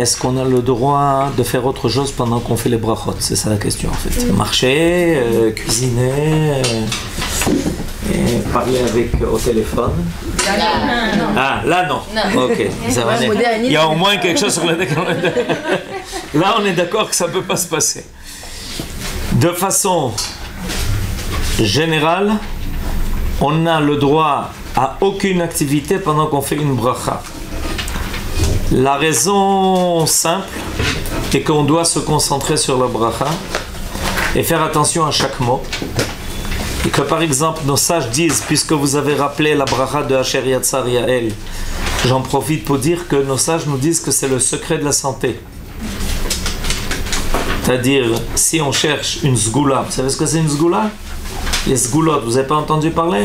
est-ce qu'on a le droit de faire autre chose pendant qu'on fait les brachot? C'est ça la question en fait. Marcher, cuisiner, et parler au téléphone. Ah, là non. Ok, ça va. Il y a au moins quelque chose sur le décor. Là, on est d'accord que ça ne peut pas se passer. De façon générale, on n'a le droit à aucune activité pendant qu'on fait une bracha. La raison simple est qu'on doit se concentrer sur la bracha et faire attention à chaque mot. Et que par exemple nos sages disent, puisque vous avez rappelé la bracha de Asher Yatzar Yael, j'en profite pour dire que nos sages nous disent que c'est le secret de la santé. C'est-à-dire, si on cherche une sgoula, vous savez ce que c'est une sgoula? Les sgoulottes, vous n'avez pas entendu parler?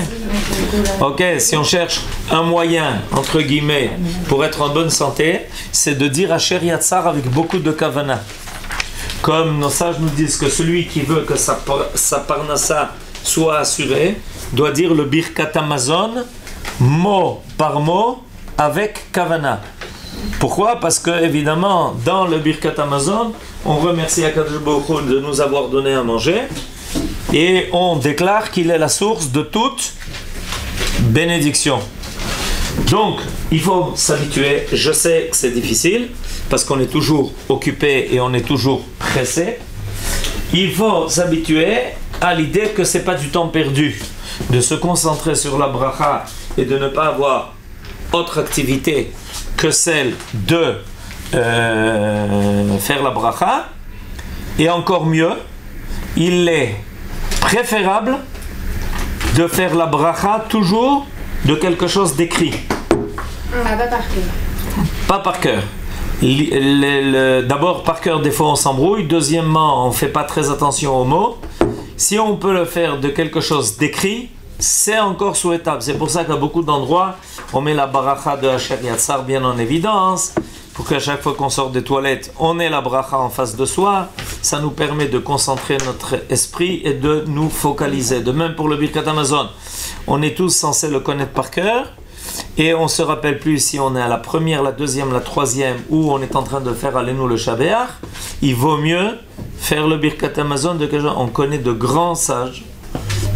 Ok, si on cherche un moyen, entre guillemets, pour être en bonne santé, c'est de dire Asher Yatzar avec beaucoup de kavana. Comme nos sages nous disent que celui qui veut que sa parnassa soit assurée, doit dire le Birkat Hamazon, mot par mot, avec kavana. Pourquoi? Parce que, évidemment, dans le Birkat Hamazon, on remercie Akadosh Baruch Hu de nous avoir donné à manger. Et on déclare qu'il est la source de toute bénédiction. Donc, il faut s'habituer. Je sais que c'est difficile, parce qu'on est toujours occupé et on est toujours pressé. Il faut s'habituer à l'idée que ce n'est pas du temps perdu de se concentrer sur la bracha et de ne pas avoir autre activité que celle de faire la bracha. Et encore mieux, il est préférable de faire la bracha toujours de quelque chose d'écrit. Pas par cœur. Pas par cœur. D'abord, par cœur, des fois on s'embrouille. Deuxièmement, on ne fait pas très attention aux mots. Si on peut le faire de quelque chose d'écrit, c'est encore souhaitable. C'est pour ça qu'à beaucoup d'endroits, on met la bracha de Asher Yatzar bien en évidence. Pour qu'à chaque fois qu'on sort des toilettes, on ait la bracha en face de soi. Ça nous permet de concentrer notre esprit et de nous focaliser. De même pour le Birkat Hamazon, on est tous censés le connaître par cœur. Et on ne se rappelle plus si on est à la première, la deuxième, la troisième, ou on est en train de faire Alenu le Shabeach. Il vaut mieux faire le Birkat Hamazon de quelque chose. On connaît de grands sages.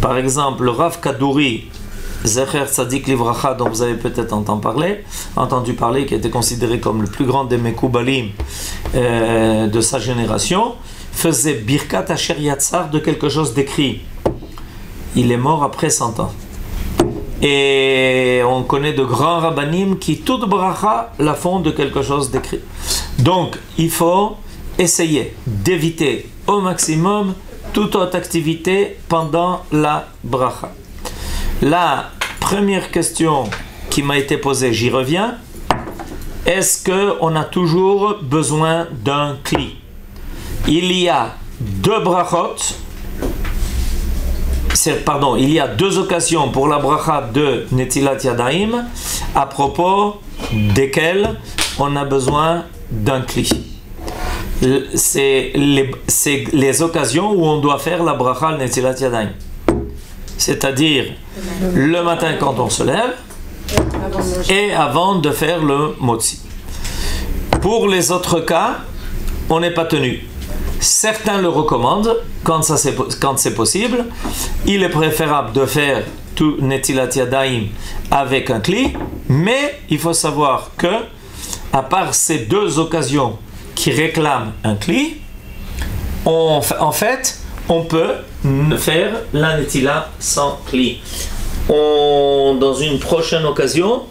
Par exemple, le Rav Kadouri, Zecher Tzadik Livracha, dont vous avez peut-être entendu parler, qui était considéré comme le plus grand des Mekoubalim de sa génération, faisait Birkat Asher Yatzar de quelque chose d'écrit. Il est mort après 100 ans. Et on connaît de grands rabbanim qui, toute bracha, la font de quelque chose d'écrit. Donc, il faut essayer d'éviter au maximum toute autre activité pendant la bracha. La première question qui m'a été posée, j'y reviens. Est-ce qu'on a toujours besoin d'un kli? Il y a deux brachot. Il y a deux occasions pour la bracha de Netilat Yadayim à propos desquelles on a besoin d'un kli. C'est les occasions où on doit faire la bracha de Netilat Yadayim. C'est-à-dire le matin quand on se lève et avant de faire le motzi. Pour les autres cas, on n'est pas tenu. Certains le recommandent quand c'est possible. Il est préférable de faire tout Netilat Yadayim avec un kli, mais il faut savoir que, à part ces deux occasions qui réclament un kli, en fait, on peut faire la Netila sans kli. Dans une prochaine occasion,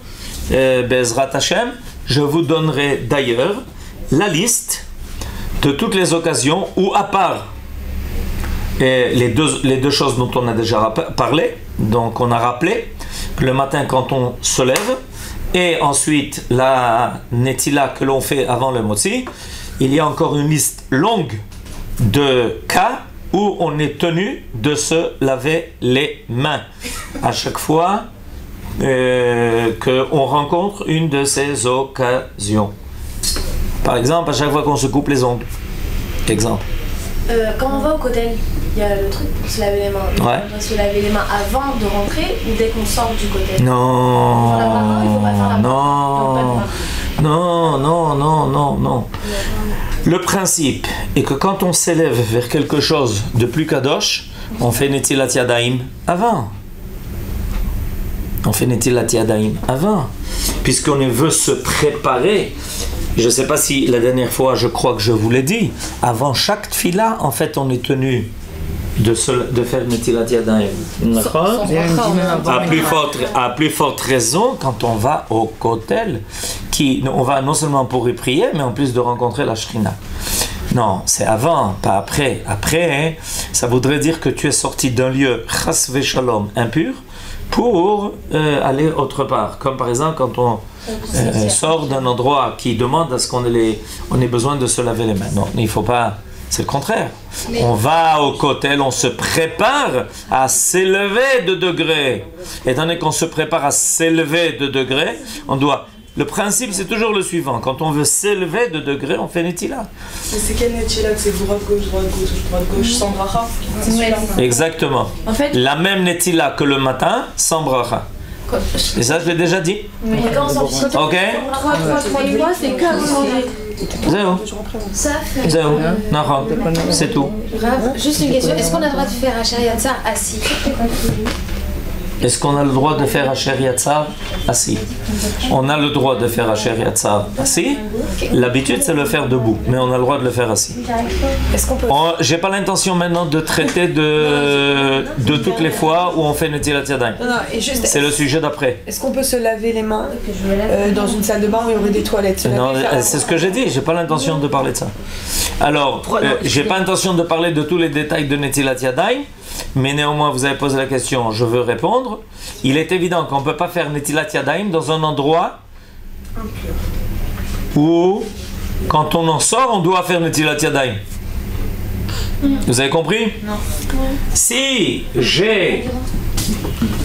Bezrat Hashem, je vous donnerai d'ailleurs la liste de toutes les occasions où, à part les deux choses dont on a déjà parlé, donc on a rappelé que le matin quand on se lève, et ensuite la Netila que l'on fait avant le Motzi, il y a encore une liste longue de cas où on est tenu de se laver les mains à chaque fois qu'on rencontre une de ces occasions. Par exemple, à chaque fois qu'on se coupe les ongles. Exemple. Quand on va au kotel, il y a le truc pour se laver les mains. Ouais. On doit se laver les mains avant de rentrer ou dès qu'on sort du kotel? Non. Il faut pas faire la bracha. Non. Non, non, non, non, non. Le principe est que quand on s'élève vers quelque chose de plus kadosh, on fait Netilat Yadayim avant. On fait Netilat Yadayim avant. Puisqu'on veut se préparer. Je ne sais pas si la dernière fois, je crois que je vous l'ai dit, avant chaque tfila, en fait, on est tenu de faire Netilat Yadayim. À plus forte raison quand on va au Kotel, on va non seulement pour y prier, mais en plus de rencontrer la Shrina. Non, c'est avant, pas après. Après, ça voudrait dire que tu es sorti d'un lieu chas v'shalom impur pour aller autre part. Comme par exemple quand on sort d'un endroit qui demande à ce qu'on ait besoin de se laver les mains. Non, il ne faut pas. C'est le contraire. On va au Kotel, on se prépare à s'élever de degrés. Étant donné qu'on se prépare à s'élever de degrés, on doit. Le principe, c'est toujours le suivant. Quand on veut s'élever de degrés, on fait Netila. Mais c'est quel Netila? C'est droite-gauche, sans bracha? Exactement. En fait, la même Netila que le matin, sans bracha. Et ça, je l'ai déjà dit. Mais quand on s'en fout, Ok. 3 mois, c'est que manger. Zéro. Ça fait. Zéro. Non, c'est tout. Juste une question. Est-ce qu'on a le droit de faire un Shariatza assis? Est-ce qu'on a le droit de faire Asher Yatzar assis? On a le droit de faire Asher Yatzar assis. L'habitude, c'est de le faire debout, mais on a le droit de le faire assis. Est-ce qu'on peut... J'ai pas l'intention maintenant de traiter de toutes les fois où on fait Netilat Yadayim. C'est le sujet d'après. Est-ce qu'on peut se laver les mains dans une salle de bain où il y aurait des toilettes? Non, c'est ce que j'ai dit. J'ai pas l'intention de parler de ça. Alors, j'ai pas l'intention de parler de tous les détails de Netilat Yadayim. Mais néanmoins, vous avez posé la question, je veux répondre. Il est évident qu'on ne peut pas faire Netilat Yadayim dans un endroit où, quand on en sort, on doit faire Netilat Yadayim. Vous avez compris? Non. Si j'ai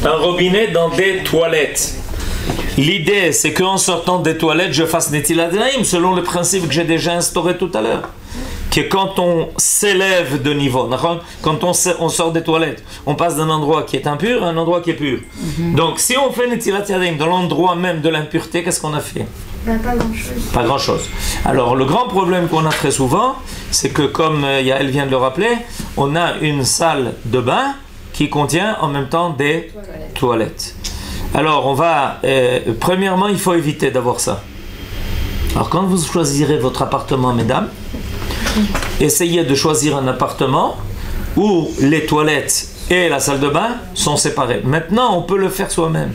un robinet dans des toilettes, l'idée c'est qu'en sortant des toilettes, je fasse Netilat Yadayim selon le principe que j'ai déjà instauré tout à l'heure. Que quand on s'élève de niveau, quand on sort des toilettes, on passe d'un endroit qui est impur à un endroit qui est pur. Donc si on fait Netilat Yadayim dans l'endroit même de l'impureté, qu'est-ce qu'on a fait? Pas grand-chose. Pas grand-chose. Alors le grand problème qu'on a très souvent, c'est que comme Yael vient de le rappeler, on a une salle de bain qui contient en même temps des toilettes. Alors on va, premièrement, il faut éviter d'avoir ça. Alors quand vous choisirez votre appartement, mesdames, essayez de choisir un appartement où les toilettes et la salle de bain sont séparées. Maintenant, on peut le faire soi-même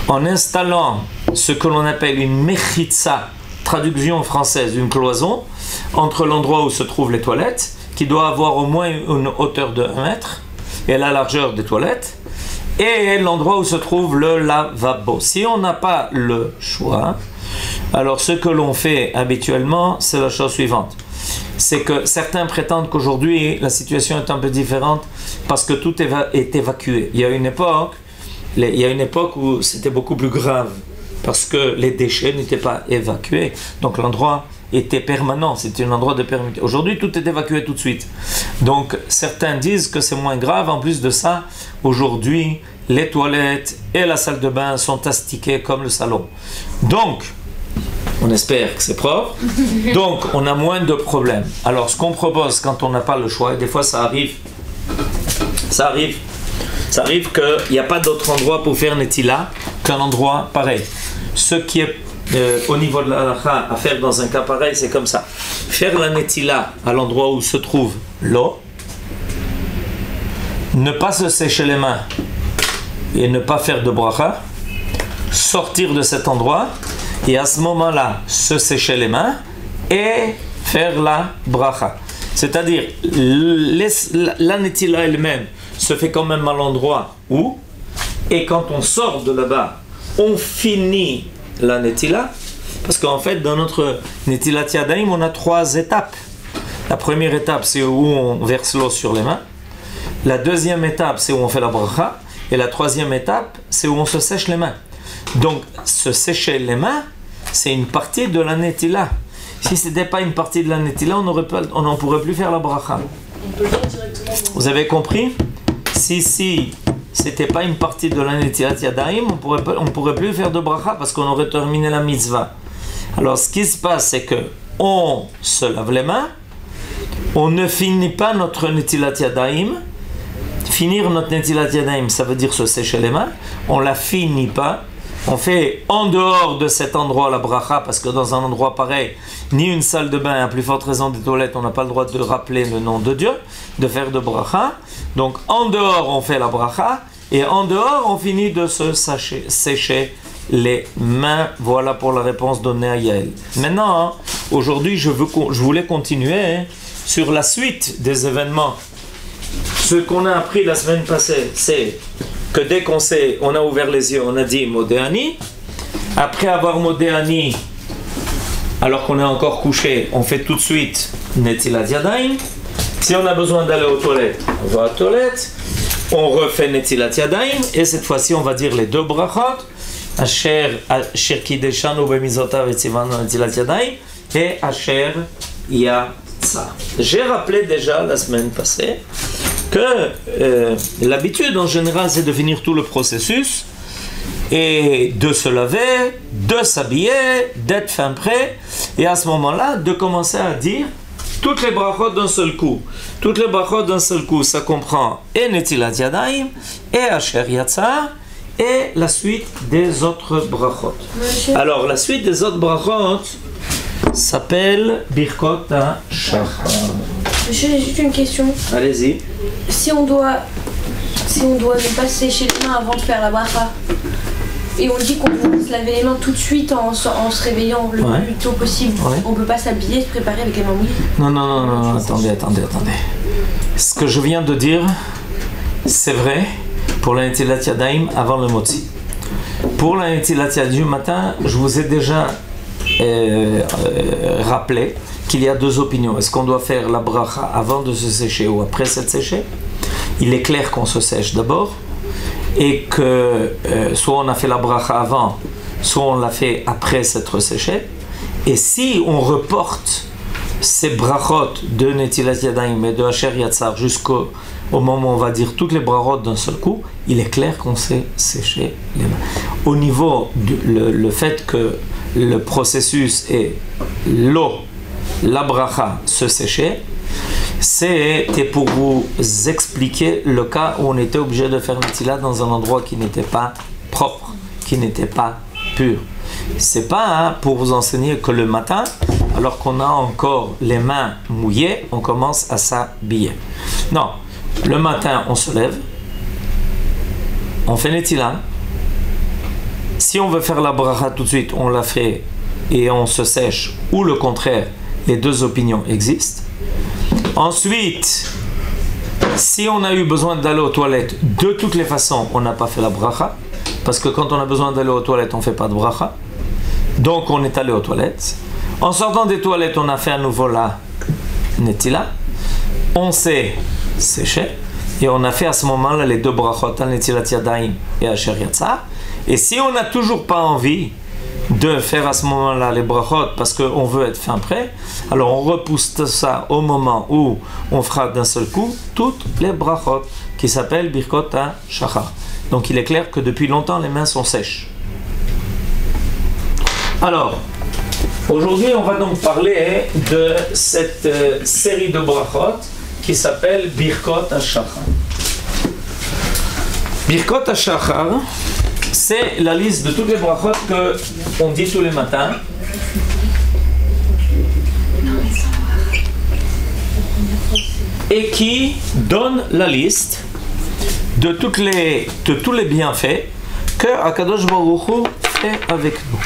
en installant ce que l'on appelle une mechitza, traduction française, une cloison, entre l'endroit où se trouvent les toilettes, qui doit avoir au moins une hauteur de 1 mètre, et la largeur des toilettes, et l'endroit où se trouve le lavabo. Si on n'a pas le choix, alors ce que l'on fait habituellement, c'est la chose suivante. C'est que certains prétendent qu'aujourd'hui la situation est un peu différente parce que tout est évacué. Il y a une époque où c'était beaucoup plus grave parce que les déchets n'étaient pas évacués. Donc l'endroit était permanent, c'était un endroit de permis. Aujourd'hui tout est évacué tout de suite. Donc certains disent que c'est moins grave. En plus de ça, aujourd'hui les toilettes et la salle de bain sont astiquées comme le salon. Donc on espère que c'est propre, donc on a moins de problèmes. Alors ce qu'on propose quand on n'a pas le choix, et des fois ça arrive qu'il n'y a pas d'autre endroit pour faire Netila qu'un endroit pareil. Ce qui est au niveau de la halakha à faire dans un cas pareil, c'est comme ça. Faire la Netila à l'endroit où se trouve l'eau, ne pas se sécher les mains et ne pas faire de bracha, sortir de cet endroit, et à ce moment-là, se sécher les mains et faire la bracha. C'est-à-dire, la netila elle-même se fait quand même à l'endroit où, et quand on sort de là-bas, on finit la netila, parce qu'en fait, dans notre netilat yadayim, on a 3 étapes. La première étape, c'est où on verse l'eau sur les mains. La deuxième étape, c'est où on fait la bracha. Et la troisième étape, c'est où on se sèche les mains. Donc, se sécher les mains, c'est une partie de la netila. Si ce n'était pas une partie de la netila, on n'en pourrait plus faire la bracha. Vous avez compris? Si c'était pas une partie de la netilat yadayim, on pourrait plus faire de bracha parce qu'on aurait terminé la mitzvah. Alors ce qui se passe, c'est que on se lave les mains, on ne finit pas notre Netilat Yadayim. Finir notre Netilat Yadayim, ça veut dire se sécher les mains. On la finit pas. On fait en dehors de cet endroit la bracha, parce que dans un endroit pareil, ni une salle de bain, à plus forte raison des toilettes, on n'a pas le droit de rappeler le nom de Dieu, de faire de bracha. Donc en dehors, on fait la bracha, et en dehors, on finit de se sécher les mains. Voilà pour la réponse donnée à Yael. Maintenant, aujourd'hui, je voulais continuer sur la suite des événements. Ce qu'on a appris la semaine passée, c'est que dès on a ouvert les yeux, on a dit Modéani. Après avoir Modéani, alors qu'on est encore couché, on fait tout de suite Netilat Yadayim. Si on a besoin d'aller aux toilettes, on va aux toilettes. On refait Netilat Yadayim. Et cette fois-ci, on va dire les deux brachot. Asher Kideshanu Bemizotav et Tzivanu Netilat Yadayim. Et Asher Yatsa. J'ai rappelé déjà la semaine passée que l'habitude en général c'est de finir tout le processus et de se laver, de s'habiller, d'être fin prêt et à ce moment-là de commencer à dire toutes les brachot d'un seul coup. Toutes les brachot d'un seul coup, ça comprend et Netilat Yadayim et Asher Yatsa et la suite des autres brachot. Alors la suite des autres brachot s'appelle Birkot HaShachar. Monsieur, j'ai juste une question. Allez-y. Si on doit ne pas se sécher les mains avant de faire la bracha, et on dit qu'on peut se laver les mains tout de suite en se réveillant le plus tôt possible, on peut pas s'habiller, se préparer avec les mains mouillées? Non, attendez. Ce que je viens de dire, c'est vrai pour la Netilat Yadayim avant le Motzi. Pour la Netilat Yadayim du matin, je vous ai déjà rappelé qu'il y a deux opinions. Est-ce qu'on doit faire la bracha avant de se sécher ou après s'être séché? Il est clair qu'on se sèche d'abord et que soit on a fait la bracha avant, soit on l'a fait après s'être séché. Et si on reporte ces brachot de Netilat Yadayim et de Asher Yatzar jusqu'au moment où on va dire toutes les brachot d'un seul coup, il est clair qu'on s'est séché les mains. Au niveau le fait que le processus est l'eau, la bracha se sécher, c'était pour vous expliquer le cas où on était obligé de faire Netilat dans un endroit qui n'était pas propre, qui n'était pas pur. C'est pas pour vous enseigner que le matin, alors qu'on a encore les mains mouillées, on commence à s'habiller. Non, le matin on se lève, on fait Netilat. Si on veut faire la bracha tout de suite, on la fait et on se sèche, ou le contraire, les deux opinions existent. Ensuite, si on a eu besoin d'aller aux toilettes, de toutes les façons, on n'a pas fait la bracha, parce que quand on a besoin d'aller aux toilettes, on ne fait pas de bracha. Donc on est allé aux toilettes. En sortant des toilettes, on a fait à nouveau la Netilat. On s'est séché et on a fait à ce moment-là les deux brachot, Netilat Yadayim et Asher Yatzar. Et si on n'a toujours pas envie de faire à ce moment-là les brachot parce qu'on veut être fin prêt, alors on repousse ça au moment où on fera d'un seul coup toutes les brachot qui s'appellent Birkot HaShachar. Donc il est clair que depuis longtemps les mains sont sèches. Alors, aujourd'hui on va donc parler de cette série de brachot qui s'appelle Birkot HaShachar. Birkot HaShachar, c'est la liste de toutes les brachot qu'on dit tous les matins. Et qui donne la liste de tous les bienfaits que Akadosh Baruch Hu fait avec nous.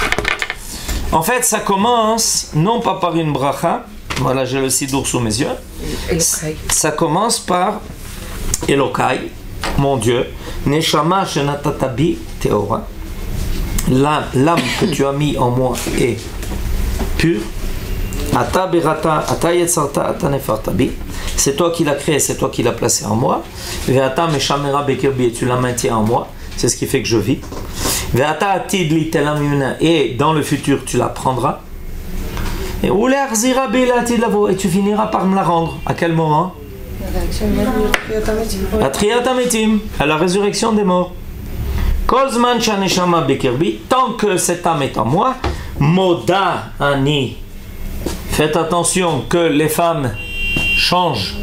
En fait, ça commence non pas par une bracha, voilà, j'ai le sidour sous mes yeux. Ça commence par Elokai, mon Dieu, Neshama Shenatatabi Teora, l'âme que tu as mis en moi est pure. Ata berata, ata yetzarta, ata nefartabi. C'est toi qui l'as créé, c'est toi qui l'as placé en moi. Ve'ata meshamera bekirbi, tu la maintiens en moi. C'est ce qui fait que je vis. Ve'ata atid li telam yuna, et dans le futur tu la prendras. Et ou l'arzira be'latid lavo, et tu finiras par me la rendre. À quel moment? À Triyat HaMetim, à la résurrection des morts. Kol zman shaneshama bekirbi, tant que cette âme est en moi. Moda ani. Faites attention que les femmes changent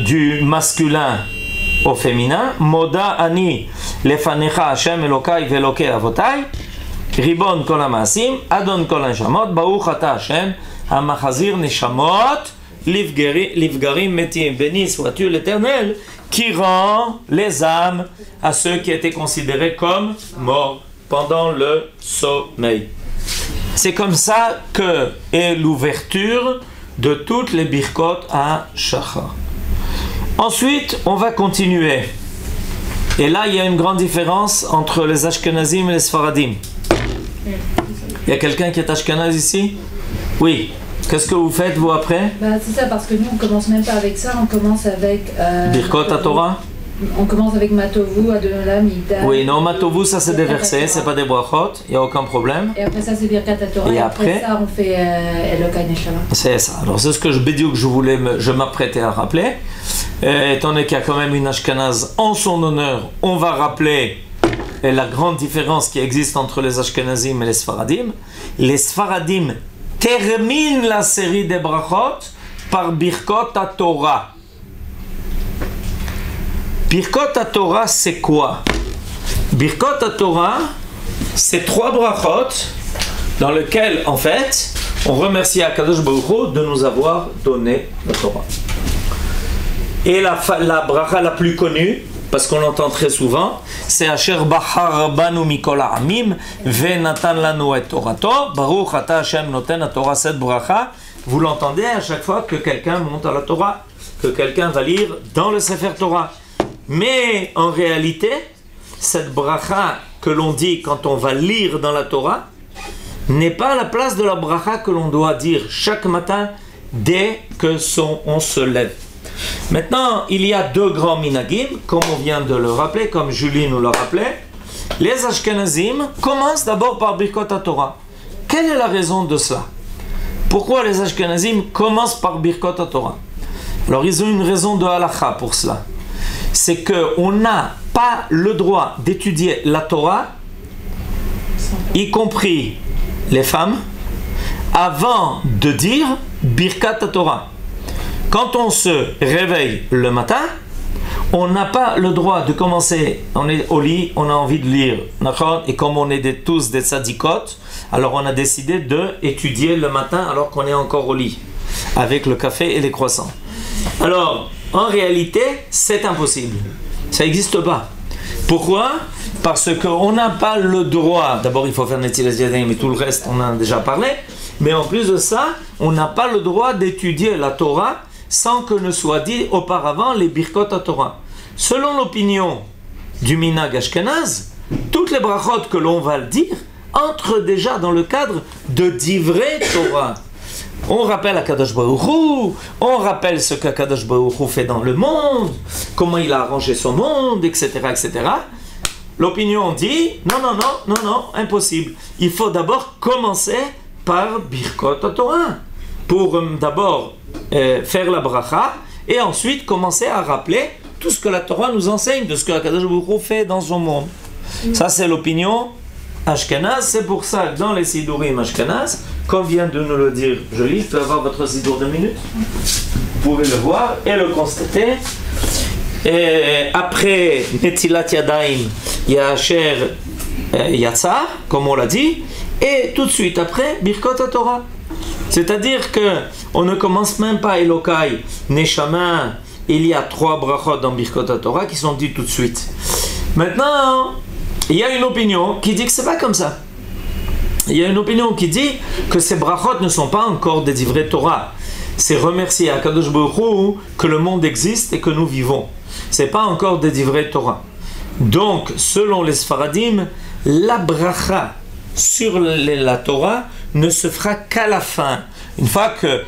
du masculin au féminin. Moda ani lefanecha Hashem Elokai velokai avotai ribon kol hamasim adon kol haneshama baruch ata Hashem hamachazir neshamot livgarim metim. Béni sois-tu l'Éternel qui rend les âmes à ceux qui étaient considérés comme morts pendant le sommeil. C'est comme ça que est l'ouverture de toutes les birkot à Shachar. Ensuite, on va continuer. Et là, il y a une grande différence entre les Ashkenazim et les Sfaradim. Il y a quelqu'un qui est Ashkenaz ici? Oui. Qu'est-ce que vous faites, vous, après? C'est ça, parce que nous, on commence même pas avec ça, on commence avec... Birkot à Torah? On commence avec Matovu, Adonolam, Ida... Oui, non, Matovu, ça c'est des versets, c'est pas des brachot, il n'y a aucun problème. Et après ça, c'est Birkat Torah, et après ça, on fait Elokai Neshama. C'est ça. Alors, c'est ce que je m'apprêtais à rappeler. Étant donné qu'il y a quand même une Ashkenaz en son honneur, on va rappeler la grande différence qui existe entre les Ashkenazim et les Sfaradim. Les Sfaradim terminent la série des brachot par Birkot Torah. Birkot Torah, c'est quoi? Birkot Torah, c'est 3 brachot dans lesquels, en fait, on remercie Akadosh Baruch Hu de nous avoir donné la Torah. Et la bracha la plus connue, parce qu'on l'entend très souvent, c'est Asher Bahar Banu Mikol Ha'amim Venatan Lanu et Torato Baruch Ata Hashem Noten Torah. Cette bracha, vous l'entendez à chaque fois que quelqu'un monte à la Torah, que quelqu'un va lire dans le Sefer Torah. Mais en réalité, cette bracha que l'on dit quand on va lire dans la Torah n'est pas à la place de la bracha que l'on doit dire chaque matin dès que on se lève. Maintenant, il y a 2 grands minagim, comme on vient de le rappeler, comme Julie nous l'a rappelé. Les Ashkenazim commencent d'abord par Birkot Torah. Quelle est la raison de cela? Pourquoi les Ashkenazim commencent par Birkot Torah? Alors, ils ont une raison de halakha pour cela. C'est qu'on n'a pas le droit d'étudier la Torah, y compris les femmes, avant de dire Birkat Torah. Quand on se réveille le matin, on n'a pas le droit de commencer, on est au lit, on a envie de lire, et comme on est tous des tzadikot, alors on a décidé d'étudier le matin alors qu'on est encore au lit, avec le café et les croissants. Alors, en réalité, c'est impossible. Ça n'existe pas. Pourquoi? Parce qu'on n'a pas le droit. D'abord, il faut faire Netilas Yadayim, mais tout le reste, on en a déjà parlé. Mais en plus de ça, on n'a pas le droit d'étudier la Torah sans que ne soit dit auparavant les Birkot Torah. Selon l'opinion du Minag Ashkenaz, toutes les brachot que l'on va le dire entrent déjà dans le cadre de Divrei Torah. On rappelle Akadosh Baruch Hu, on rappelle ce qu'Akadosh Baruch Hu fait dans le monde, comment il a arrangé son monde, etc., etc. L'opinion dit, non, impossible. Il faut d'abord commencer par Birkot Torah, pour d'abord faire la bracha, et ensuite commencer à rappeler tout ce que la Torah nous enseigne, de ce que Akadosh Baruch Hu fait dans son monde. Ça, c'est l'opinion Ashkenaz. C'est pour ça que dans les Sidurim Ashkenaz, comme vient de nous le dire Jolie, je peux avoir votre Sidur de minutes, vous pouvez le voir et le constater. Et après Netilat Yadayim, il y a Asher Yatsa, comme on l'a dit, et tout de suite après Birkot Torah. C'est-à-dire que on ne commence même pas Elokai Neshama. Il y a 3 brachot dans Birkot Torah qui sont dites tout de suite. Maintenant, il y a une opinion qui dit que c'est pas comme ça. Il y a une opinion qui dit que ces brachot ne sont pas encore des divrei Torah. C'est remercier à Kadosh Baruch Hu que le monde existe et que nous vivons. C'est pas encore des divrei Torah. Donc, selon les Sfaradim, la bracha sur la Torah ne se fera qu'à la fin. Une fois que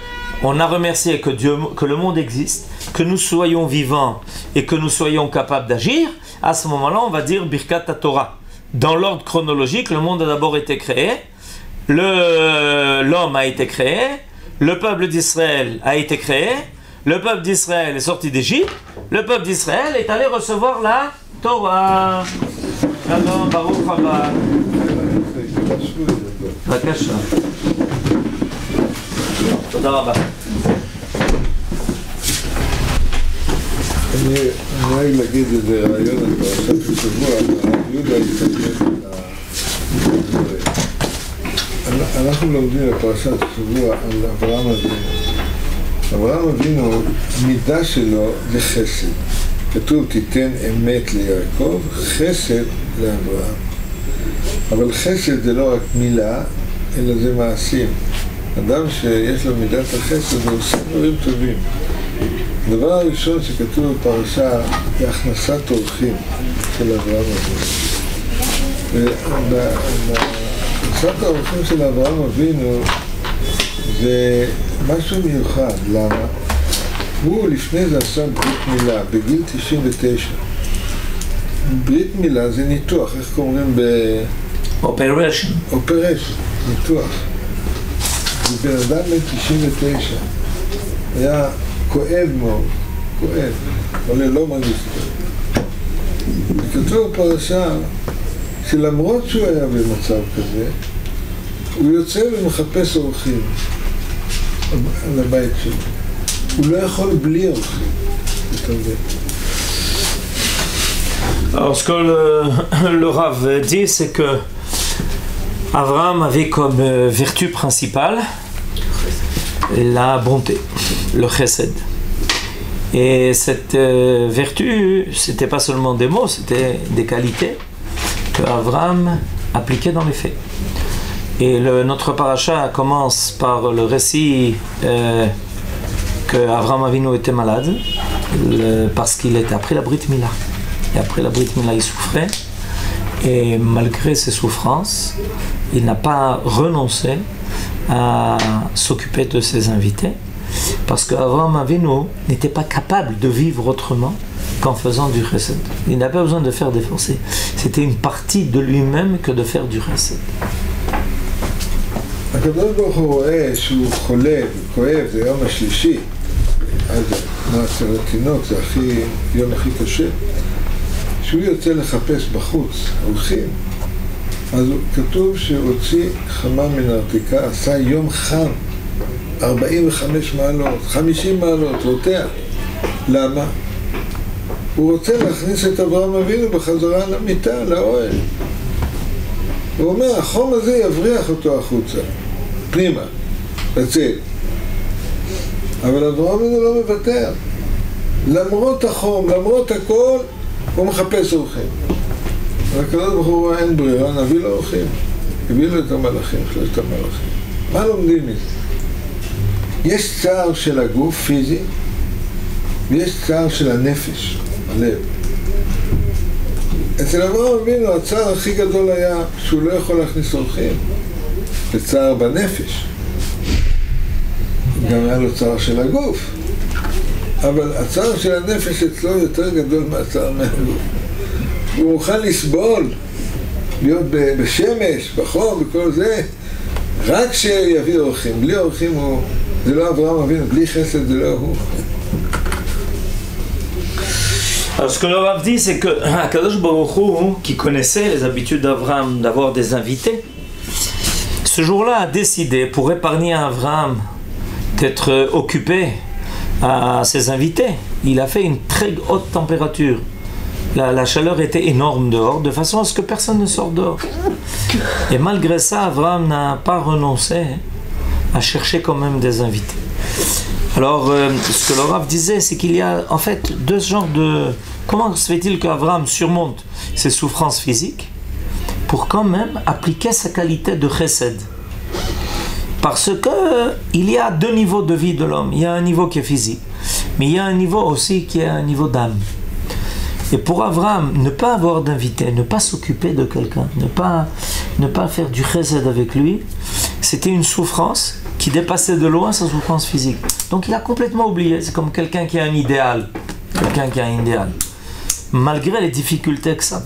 on a remercié que Dieu, que le monde existe, que nous soyons vivants et que nous soyons capables d'agir, à ce moment-là, on va dire Birkat Torah. Dans l'ordre chronologique, le monde a d'abord été créé, l'homme a été créé, le peuple d'Israël a été créé, le peuple d'Israël est sorti d'Égypte, le peuple d'Israël est allé recevoir la Torah. Alors, Baruch Haba. בבקשה. תודה רבה. אני נוהג להגיד איזה רעיון על פרשת השבוע, הרב יהודה התכוון אנחנו לומדים בפרשת השבוע על אברהם אבינו. אברהם אבינו, המידה שלו זה חסד. כתוב תיתן אמת ליעקב, חסד לאברהם. אבל חסד זה לא רק מילה, אלא זה מעשים. אדם שיש לו מידת החסד הוא עושה דברים טובים. הדבר הראשון שכתוב בפרשה זה הכנסת אורחים של אברהם אבינו. הכנסת האורחים של אברהם אבינו זה משהו מיוחד. למה? הוא לפני זה עשה ברית מילה בגיל 99. ברית מילה זה ניתוח, איך קוראים אופרשן. אופרשן, ניתוח. הוא בן אדם בן 99. היה כואב מאוד, כואב, אבל לא מרגיש טוב. וכתוב בפרשה שלמרות שהוא היה במצב כזה, הוא יוצא ומחפש אורחים לבית שלו. הוא לא יכול בלי אורחים. Alors ce que le Rav dit, c'est que Abraham avait comme vertu principale la bonté, le chesed. Et cette vertu, c'était pas seulement des mots, c'était des qualités que Abraham appliquait dans les faits. Et notre paracha commence par le récit que Abraham Avinu était malade parce qu'il était après la Brit Mila. Et après la Brit Mila, il souffrait. Et malgré ses souffrances, il n'a pas renoncé à s'occuper de ses invités. Parce qu'Abraham Avinu n'était pas capable de vivre autrement qu'en faisant du chesed. Il n'a pas besoin de faire d'efforts. C'était une partie de lui-même que de faire du chesed. הקדוש ברוך הוא רואה שהוא חולה וכואב, זה יום השלישי, אז מעשר התינוק זה יום הכי קשה, שהוא יוצא לחפש בחוץ, הולכים, אז כתוב שהוציא חמה מנרתיקה, עשה יום חם, 45 מעלות, 50 מעלות, רותח. למה? הוא רוצה להכניס את אברהם אבינו בחזרה למיטה, לאוהל. הוא אומר, החום הזה יבריח אותו החוצה, פנימה, לצאת. אבל אברהם אבינו לא מוותר. למרות החום, למרות הכל, הוא מחפש אורחים. והקדוש ברוך הוא אין ברירה, נביא לו אורחים. הביא לו את המלאכים, שלושת המלאכים. מה לומדים מזה? יש צער של הגוף, פיזי, ויש צער של הנפש, הלב. אצל אברהם אבינו הצער הכי גדול היה שהוא לא יכול להכניס אורחים. זה צער בנפש. גם היה לו צער של הגוף. אבל הצער של הנפש אצלו יותר גדול מהצער מהגוף. הוא מוכן לסבול, להיות בשמש, בחום, בכל זה, רק שיביא אורחים. בלי אורחים הוא... זה לא אברהם אבינו, בלי חסד זה לא הוא. Alors ce que le Rav dit, c'est que Akadosh Baruch Hu, qui connaissait les habitudes d'Abraham d'avoir des invités, ce jour-là a décidé, pour épargner à Abraham d'être occupé à ses invités, il a fait une très haute température. La chaleur était énorme dehors, de façon à ce que personne ne sorte dehors. Et malgré ça, Abraham n'a pas renoncé à chercher quand même des invités. Alors, ce que le Rav disait, c'est qu'il y a en fait deux genres de... Comment se fait-il qu'Abraham surmonte ses souffrances physiques pour quand même appliquer sa qualité de chesed? Parce que il y a deux niveaux de vie de l'homme. Il y a un niveau qui est physique, mais il y a un niveau aussi qui est un niveau d'âme. Et pour Abraham, ne pas avoir d'invité, ne pas s'occuper de quelqu'un, ne pas faire du chesed avec lui, c'était une souffrance qui dépassait de loin sa souffrance physique. Donc il a complètement oublié. C'est comme quelqu'un qui a un idéal. Quelqu'un qui a un idéal. Malgré les difficultés que ça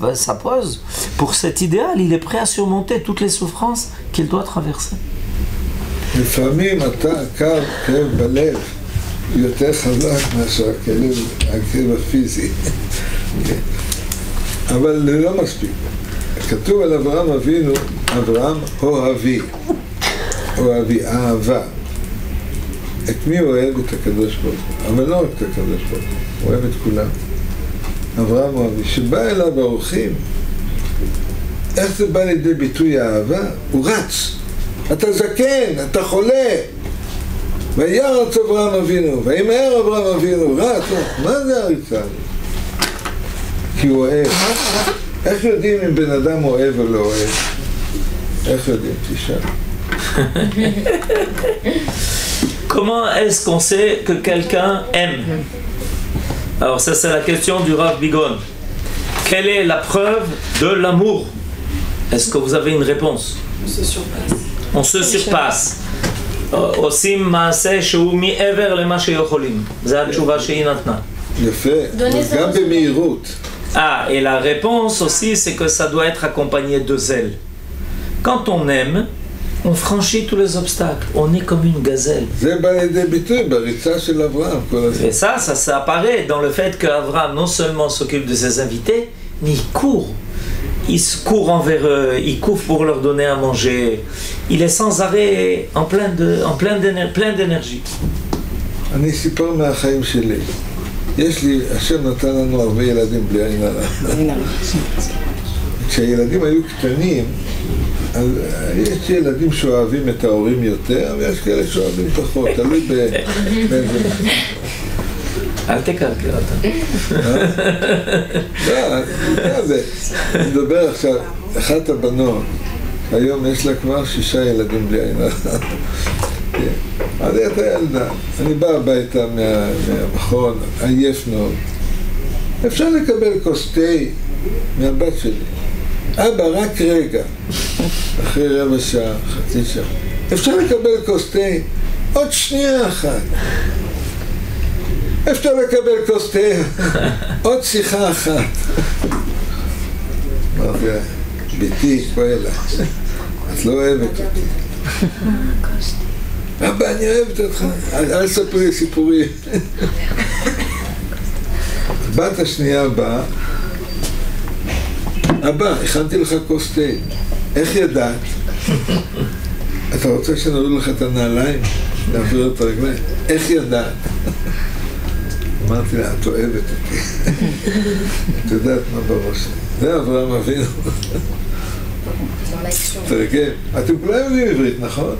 pose, pour cet idéal, il est prêt à surmonter toutes les souffrances qu'il doit traverser. לפעמים הכאב בלב יותר חזק מאשר הכאב הפיזי. אבל זה לא מספיק. כתוב על אברהם אבינו, אברהם אוהבי, אהבה. את מי הוא אוהב? את הקדוש ברוך הוא. אבל לא רק את הקדוש ברוך הוא, הוא אוהב את כולם. אברהם אוהבי, שבא אליו האורחים, איך זה בא לידי ביטוי האהבה? הוא רץ. אתה זקן, אתה חולה. וירץ אברהם אבינו, וימהר אברהם אבינו, רץ. מה זה הריצה? כי הוא אוהב. איך יודעים אם בן אדם אוהב או לא אוהב? איך יודעים? תשאל. Comment est-ce qu'on sait que quelqu'un aime? Alors ça c'est la question du Rav Bigon. Quelle est la preuve de l'amour? Est-ce que vous avez une réponse? On se surpasse. On se surpasse. עושים מעשה שהוא מעבר למה שיכולים. זה התשובה שהיא נתנה. יפה, גם במהירות. Ah, et la réponse aussi, c'est que ça doit être accompagné de zèle. Quand on aime, on franchit tous les obstacles. On est comme une gazelle. Et ça apparaît dans le fait qu'Abraham non seulement s'occupe de ses invités, mais il court. Il se court envers eux, il court pour leur donner à manger. Il est sans arrêt plein d'énergie. יש לי, השם נתן לנו הרבה ילדים בלי עין הרע. כשהילדים היו קטנים, אז יש ילדים שאוהבים את ההורים יותר, ויש כאלה שאוהבים פחות, תלוי באיזה... אל תקרקר אותה. לא, אני מדבר עכשיו, אחת הבנות, היום יש לה כבר 6 ילדים בלי עין הרע. אז היא הייתה ילדה, אני בא הביתה מהמכון, עייף מאוד. אפשר לקבל כוס תה מהבת שלי. אבא, רק רגע, אחרי רבע שעה, חצי שעה. אפשר לקבל כוס תה עוד שנייה אחת. אפשר לקבל כוס תה עוד שיחה אחת. אמרתי, ביתי, בואי אליי, את לא אוהבת אותי. אבא, אני אוהבת אותך, אל ספרי סיפורים. הבת השנייה באה, אבא, הכנתי לך כוס תה, איך ידעת? אתה רוצה שנוריד לך את הנעליים? להעביר את הרגליים? איך ידעת? אמרתי לה, את אוהבת אותי. את יודעת מה בראש שלי. זה אברהם אבינו. תרגם. אתם כולם יודעים עברית, נכון?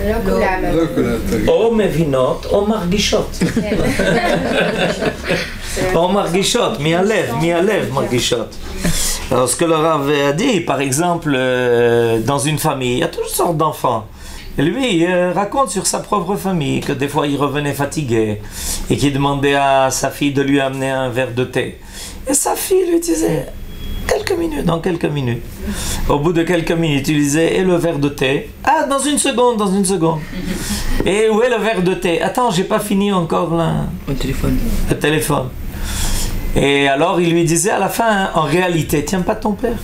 לא כולם. לא כולם, תרגם. או מבינות או מרגישות. או מרגישות, מהלב מרגישות. Alors ce que le Rav a dit, par exemple, dans une famille, il y a toutes sortes d'enfants. Et lui, il raconte sur sa propre famille que des fois il revenait fatigué et qu'il demandait à sa fille de lui amener un verre de thé. Et sa fille lui disait, dans quelques minutes. Au bout de quelques minutes, il disait, et le verre de thé? Ah, dans une seconde. Et où est le verre de thé? Attends, j'ai pas fini encore là. Le téléphone. Et alors il lui disait à la fin, en réalité, tiens pas ton père.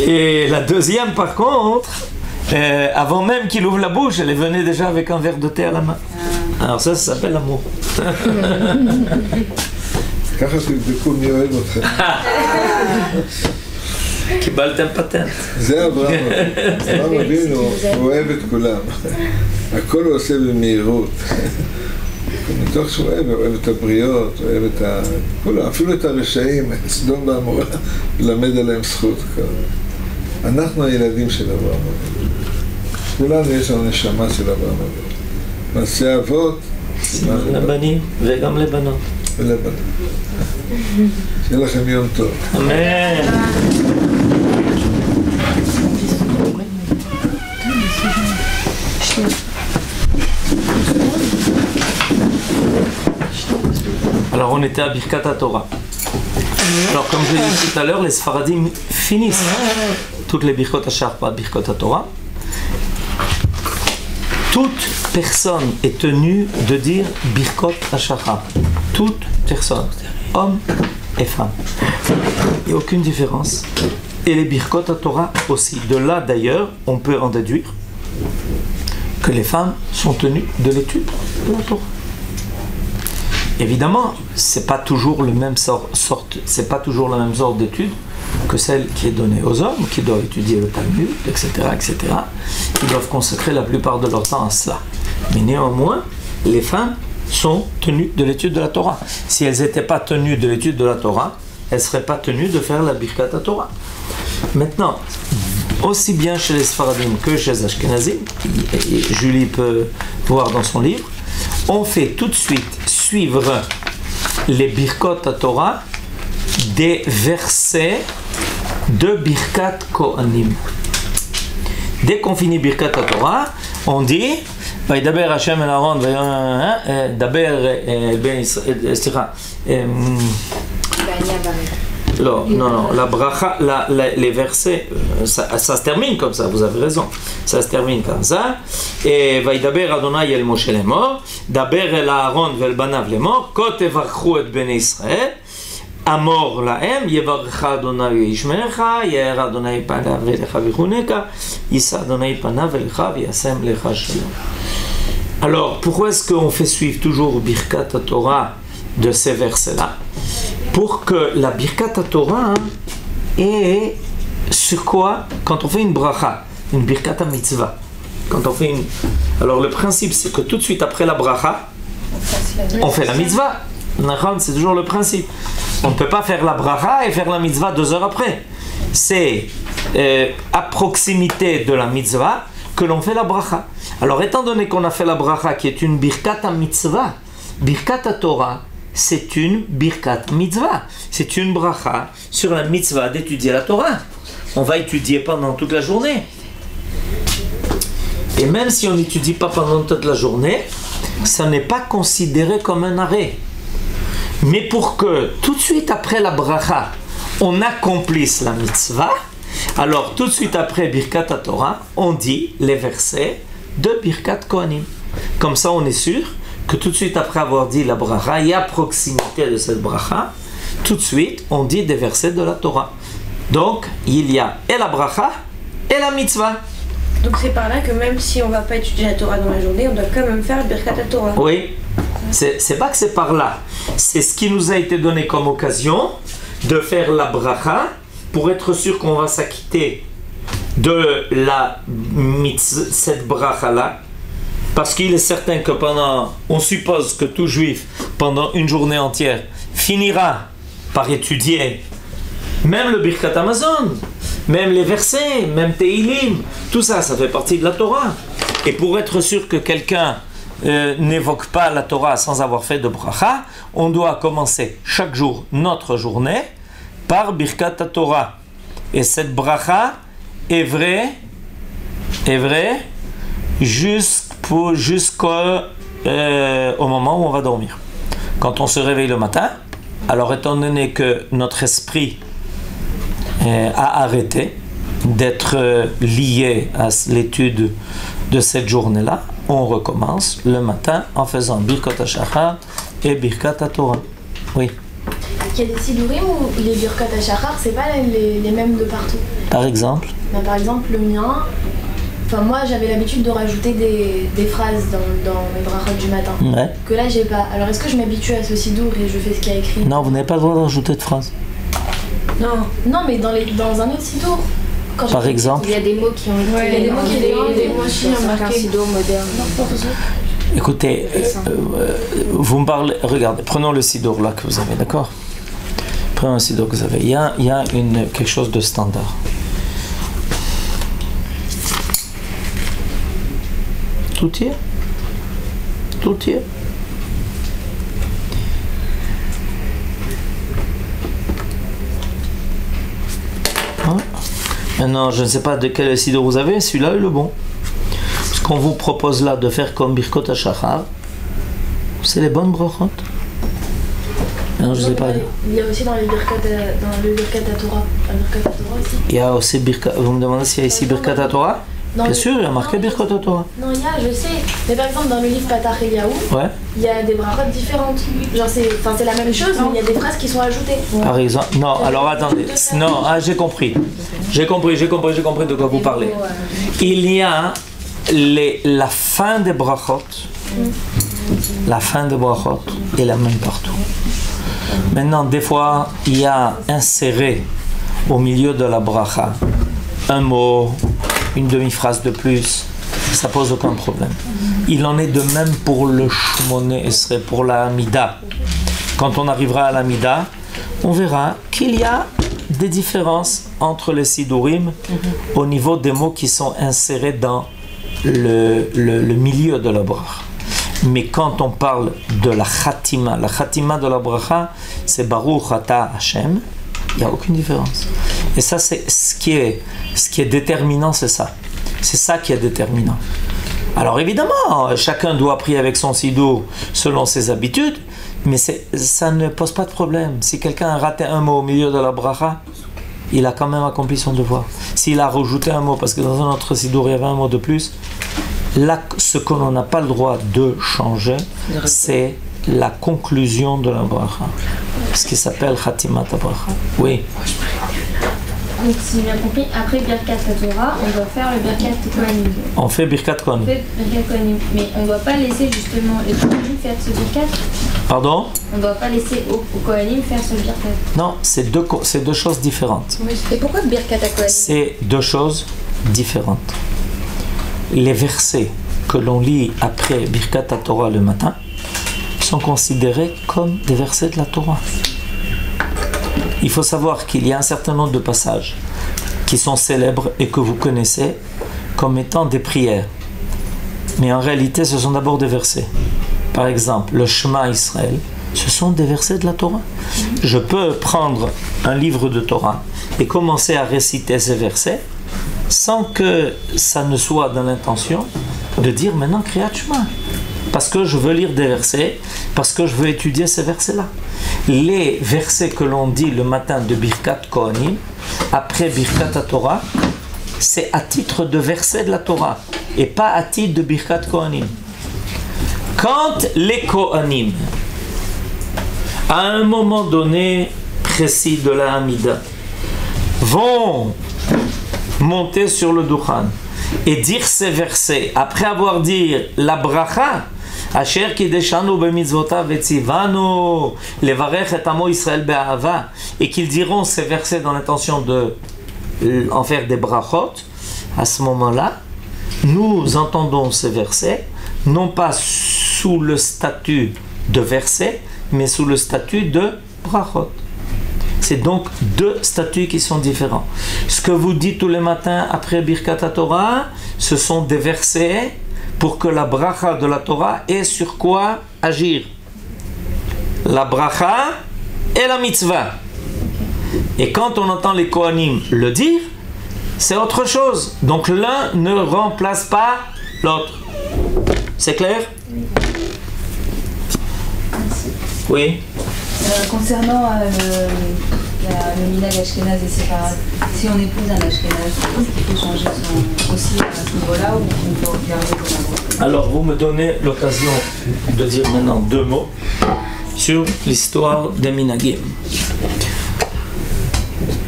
Et la deuxième par contre, avant même qu'il ouvre la bouche, elle venait déjà avec un verre de thé à la main. Alors ça s'appelle l'amour. ככה תבדקו מי אוהב אתכם. קיבלתם פטנט. זה אברהם אבינו, הוא אוהב את כולם. הכל הוא עושה במהירות. מתוך שהוא אוהב את הבריות, אוהב את כולם, אפילו את הרשעים, את סדום ועמורה, ללמד עליהם זכות. אנחנו הילדים של אברהם אבינו. כולנו יש לנו נשמה של אברהם אבינו. מעשי אבות, לבנים וגם לבנות. ולבנות. שיהיה לכם יום טוב. אמן. Alors on était à Birkat Torah. Alors comme je l'ai dit tout à l'heure, les Sfaradim finissent toutes les Birkot Hashar par Birkot Torah. Toute personne est tenue de dire Birkot Hashachar. Toute personne, homme et femme. Il n'y a aucune différence. Et les Birkot Torah aussi. De là d'ailleurs, on peut en déduire que les femmes sont tenues de l'étude de la Torah. Évidemment, c'est pas toujours le même c'est pas toujours la même sorte d'étude que celle qui est donnée aux hommes, qui doivent étudier le Talmud, etc., etc. Ils doivent consacrer la plupart de leur temps à cela. Mais néanmoins, les femmes sont tenues de l'étude de la Torah. Si elles n'étaient pas tenues de l'étude de la Torah, elles ne seraient pas tenues de faire la Birkat Torah. Maintenant, aussi bien chez les Sfaradim que chez les Ashkenazim, et Julie peut voir dans son livre, on fait tout de suite suivre les Birkot Torah des versets de Birkat Kohanim. Dès qu'on finit Birkat Torah, on dit Vaidaber Hashem el Aaron, Daber ben Israël, non, la bracha, les versets, ça se termine comme ça, vous avez raison, ça se termine comme ça. Et Vaidaber Adonai el Moshe lemor, Daber el Aaron vel banav lemor, Ko tevarchu et ben Israël, Amor laem, Yevarecha Adonai yishmerecha, Ye'er Adonai panav elecha v'chuneka, Yisa Adonai panav elecha v'yasem lecha shalom. Alors, pourquoi est-ce qu'on fait suivre toujours Birkat Torah de ces versets-là? Pour que la Birkat Torah est sur quoi? Quand on fait une bracha, une Birkat Mitzvah, quand on fait une... Alors le principe c'est que tout de suite après la bracha, on fait la mitzvah. C'est toujours le principe. On ne peut pas faire la bracha et faire la mitzvah 2 heures après. C'est à proximité de la mitzvah que l'on fait la bracha. Alors étant donné qu'on a fait la bracha qui est une Birkat Mitzvah, Birkat Torah, c'est une Birkat Mitzvah. C'est une bracha sur la mitzvah d'étudier la Torah. On va étudier pendant toute la journée. Et même si on n'étudie pas pendant toute la journée, ça n'est pas considéré comme un arrêt. Mais pour que tout de suite après la bracha, on accomplisse la mitzvah, alors tout de suite après Birkat Torah, on dit les versets de Birkat Kohanim. Comme ça on est sûr que tout de suite après avoir dit la bracha, et à proximité de cette bracha, tout de suite on dit des versets de la Torah. Donc il y a et la bracha et la mitzvah. Donc c'est par là que même si on ne va pas étudier la Torah dans la journée, on doit quand même faire Birkat Torah. Oui, c'est pas que c'est par là, c'est ce qui nous a été donné comme occasion de faire la bracha pour être sûr qu'on va s'acquitter de la mitzvah, cette bracha là. Parce qu'il est certain que on suppose que tout juif, pendant une journée entière, finira par étudier même le Birkat Hamazon, même les versets, même Teilim, tout ça, ça fait partie de la Torah. Et pour être sûr que quelqu'un n'évoque pas la Torah sans avoir fait de bracha, on doit commencer chaque jour notre journée par Birkat Torah. Et cette bracha est vraie jusqu'au moment où on va dormir. Quand on se réveille le matin, alors étant donné que notre esprit a arrêté d'être lié à l'étude de cette journée-là, on recommence le matin en faisant Birkat HaShachar et Birkat Torah. Oui. Il y a des sidurim où les Birkat HaShachar, c'est pas les mêmes de partout. Par exemple? Par exemple, le mien, moi j'avais l'habitude de rajouter des phrases dans mes brachot du matin. Ouais. Que là j'ai pas. Alors est-ce que je m'habitue à ce sidour et je fais ce qu'il y a écrit? Non, vous n'avez pas le droit de rajouter de phrases. Non, mais dans un autre sidour. Par exemple? Il y a des mots qui ont été... il y a des mots qui ont marqué. Un sidour moderne. Écoutez, vous me parlez... Regardez, prenons le sidour là que vous avez, d'accord? Prenons le sidour que vous avez. Il y a quelque chose de standard. Tout y est. Tout y est. Hein? Maintenant, je ne sais pas de quel sidour vous avez, celui-là est le bon. Ce qu'on vous propose là de faire comme Birkot HaShachar, c'est les bonnes brachot. Non, je ne sais pas. Il y a aussi dans le Birkat Torah. Aussi. Il y a aussi Birkat. Vous me demandez s'il y a ici Birkat Torah? Bien sûr, il y a marqué Birkat Torah. Non, il y a, je sais. Mais par exemple, dans le livre Patach Eliyahu, il y a des brachot différentes. Genre, c'est la même chose, mais il y a des phrases qui sont ajoutées. Par exemple, non, alors attendez. Non, j'ai compris. J'ai compris de quoi vous parlez. Il y a la fin des brachot La fin de brachot est la même partout. Maintenant, des fois, il y a inséré au milieu de la bracha un mot, une demi-phrase de plus, ça pose aucun problème. Il en est de même pour le Shmoné Esrei, pour la Hamida. Quand on arrivera à la Hamida, on verra qu'il y a des différences entre les Sidurim au niveau des mots qui sont insérés dans le milieu de la bracha. Mais quand on parle de la Khatima de la bracha, c'est Baruch Ata Hashem, il n'y a aucune différence. Et ça, c'est ce qui est déterminant, c'est ça. C'est ça qui est déterminant. Alors évidemment, chacun doit prier avec son sidour selon ses habitudes, mais ça ne pose pas de problème. Si quelqu'un a raté un mot au milieu de la bracha, il a quand même accompli son devoir. S'il a rajouté un mot, parce que dans un autre sidour, il y avait un mot de plus, là, ce qu'on n'a pas le droit de changer, c'est la conclusion de la bracha. Ce qui s'appelle Khatimat bracha. Oui. Donc si j'ai bien compris, après Birkat Torah, on doit faire le Birkat Kohanim. On fait Birkat Kohanim. Mais on ne doit pas laisser justement les Kohanim faire ce Birkat. Pardon? On ne doit pas laisser aux Kohanim faire ce Birkat. Non, c'est deux choses différentes. Et pourquoi Birkat Kohanim? C'est deux choses différentes. Les versets que l'on lit après Birkat Torah le matin sont considérés comme des versets de la Torah. Il faut savoir qu'il y a un certain nombre de passages qui sont célèbres et que vous connaissez comme étant des prières. Mais en réalité, ce sont d'abord des versets. Par exemple, le Shema Israël, ce sont des versets de la Torah. Je peux prendre un livre de Torah et commencer à réciter ces versets sans que ça ne soit dans l'intention de dire maintenant Kriyat Shema. Parce que je veux lire des versets, parce que je veux étudier ces versets-là. Les versets que l'on dit le matin de Birkat Kohanim, après Birkat Torah, c'est à titre de versets de la Torah, et pas à titre de Birkat Kohanim. Quand les Kohanim, à un moment donné précis de la Hamida, vont monter sur le Dukhan et dire ces versets, après avoir dit la bracha, Asher kideshanu b'mitzvotav vetzivanu levarech et amo Israël be'ahava, et qu'ils diront ces versets dans l'intention de en faire des brachot, à ce moment-là, nous entendons ces versets, non pas sous le statut de versets, mais sous le statut de brachot. C'est donc deux statuts qui sont différents. Ce que vous dites tous les matins après Birkat Torah, ce sont des versets pour que la bracha de la Torah ait sur quoi agir. La bracha et la mitzvah. Et quand on entend les Kohanim le dire, c'est autre chose. Donc l'un ne remplace pas l'autre. C'est clair? Oui. Concernant le minhag ashkénaze et séparate, si on épouse un ashkénaze, est-ce qu'il faut changer aussi à ce niveau-là ou on peut garder comme avant? Alors vous me donnez l'occasion de dire maintenant deux mots sur l'histoire des minhagim.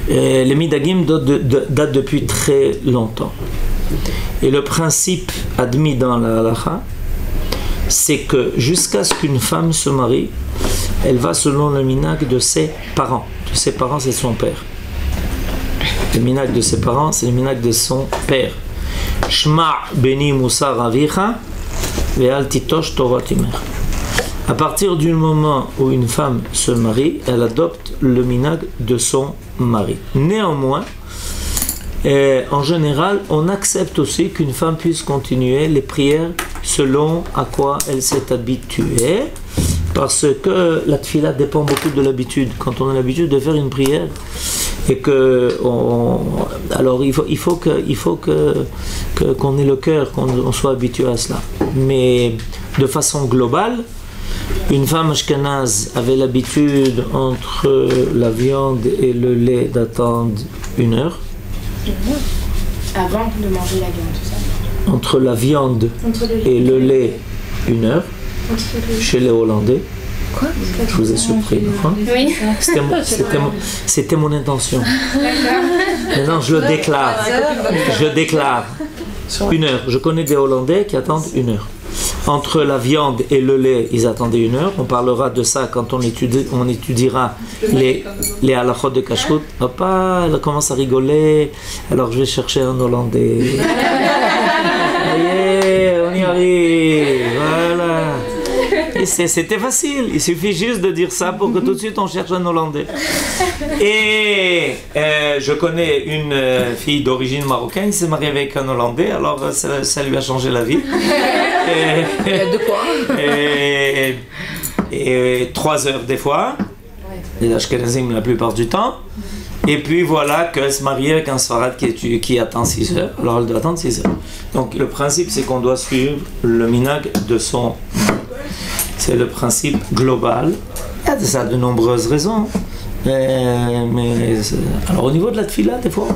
Les minhagim datent depuis très longtemps. Et le principe admis dans la halakha, c'est que jusqu'à ce qu'une femme se marie, elle va selon le minhag de ses parents. De ses parents, c'est son père. Le minhag de ses parents, c'est le minhag de son père. Shma beni musar avicha ve'al titosh torah imer. À partir du moment où une femme se marie, elle adopte le minhag de son mari. Néanmoins, en général, on accepte aussi qu'une femme puisse continuer les prières selon à quoi elle s'est habituée, parce que la tfila dépend beaucoup de l'habitude. Quand on a l'habitude de faire une prière, et que alors il faut qu'on ait le cœur, qu'on soit habitué à cela. Mais de façon globale, une femme ashkénaze avait l'habitude entre la viande et le lait d'attendre 1 heure. Avant de manger la viande, tout ça. Entre la viande et le lait 1 heure. Chez les Hollandais. Quoi? Je vous ai surpris. Hein? Oui. C'était mon intention. Maintenant, je le déclare. Je déclare 1 heure. Je connais des Hollandais qui attendent 1 heure. entre la viande et le lait, ils attendaient 1 heure. On parlera de ça quand on étudiera les halachot de kashrut. Papa, elle commence à rigoler. Alors je vais chercher un Hollandais. Allez, on y arrive. Voilà. C'était facile, il suffit juste de dire ça pour que tout de suite on cherche un Hollandais. Et je connais une fille d'origine marocaine qui s'est mariée avec un Hollandais, alors ça lui a changé la vie. De quoi? Et 3 heures des fois, les Ashkenazim la plupart du temps. Et puis voilà qu'elle se marie avec un Sfarad qui attend 6 heures, alors elle doit attendre 6 heures. Donc le principe c'est qu'on doit suivre le minhag de son. C'est le principe global. Il y a de ça de nombreuses raisons. Alors au niveau de la tfila, des fois,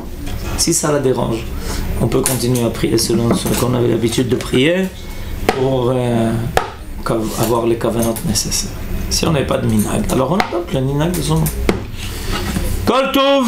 si ça la dérange, on peut continuer à prier selon ce qu'on avait l'habitude de prier pour avoir les kavanot nécessaires. Si on n'a pas de minhag, alors on adopte le minhag de son nom. Kol Tov!